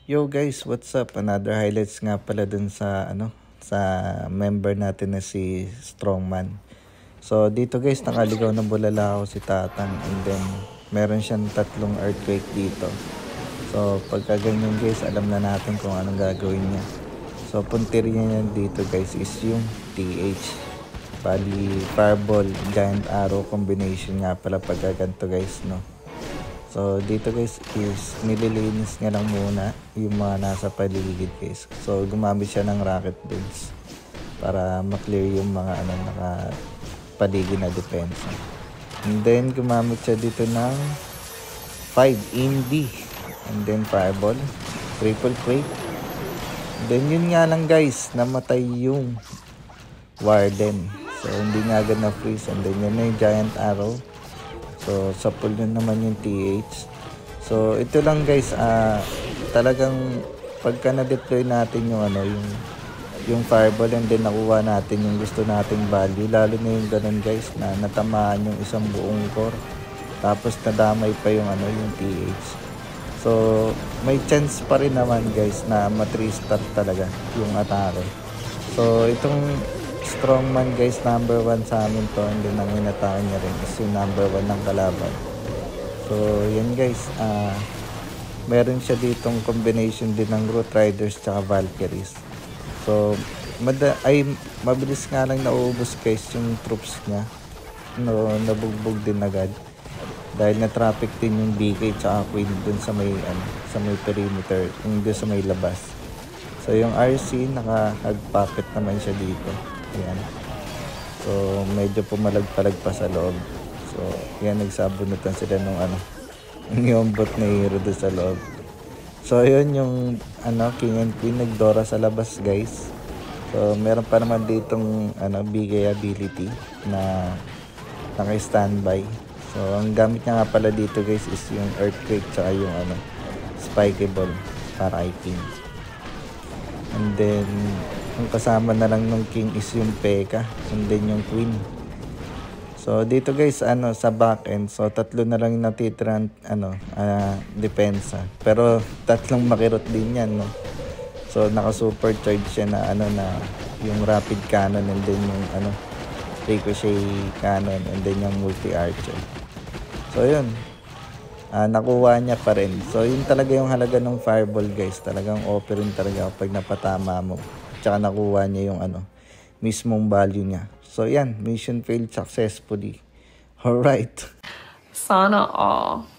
Yo guys, what's up? Another highlights nga pala dun sa sa member natin na si Strongman. So dito guys, nakaligaw ng bulala ako si Tatang, and then meron siyang 3 earthquake dito. So pagka ganyan guys, alam na natin kung anong gagawin niya. So punteriya niya dito guys is yung TH. Bali, Fireball, Giant Arrow combination nga pala pagka ganito guys, no? So dito guys is nililinis nga lang muna yung mga nasa paligid guys. So gumamit siya ng rocket builds para ma-clear yung mga naka paligid na depensa. And then gumamit siya dito ng 5 Indy and then Fireball, Triple Quake. Then yun nga lang guys, namatay yung Warden. So hindi nga agad na freeze, and then yun na yung Giant Arrow. So sa pool yun naman yung TH. So ito lang guys, talagang pagka na-deploy natin yung yung Fireball, and then nakuha natin yung gusto nating value, lalo na yung ganun guys na natamaan yung isang buong core, tapos nadamay pa yung yung TH. So may chance pa rin naman guys na ma-3-star talaga yung atake. So itong Strongman guys, number 1 sa amin to, and then ang inatake niya rin is yung number 1 ng kalaban. So yan guys, meron siya ditong combination din ng Root Riders tsaka Valkyries. So mabilis nga lang nauubos guys yung troops niya, nabugbog din agad dahil na traffic din yung BK tsaka Queen dun sa may sa may perimeter, yung dun sa may labas. So yung RC naka-hug pocket naman siya dito. Ayan. So medyo pumalag-palag pa sa loob. So yan, nagsabunutan sila nung yung bot na hero doon sa loob. So yun yung King and Queen nagdora sa labas guys. So meron pa naman ditong BK ability na naka-standby. So ang gamit niya nga pala dito guys is yung Earthquake tsaka yung Spikeable para kay King. And then ang kasama na lang ng King is yung P.E.K.K.A. and then yung Queen. So dito guys sa back end, so 3 na lang yung natitirang depensa. Pero 3 makirot din yan, no. So naka supercharge siya na na yung rapid cannon, and then yung ricochet cannon, and then yung multi archer. So yun, nakuha niya pa rin. So yun talaga yung halaga ng Fireball guys, talagang OP rin talaga pag napatama mo, tsaka nakuha niya yung mismong value niya. So yan, mission failed successfully. Alright, sana all.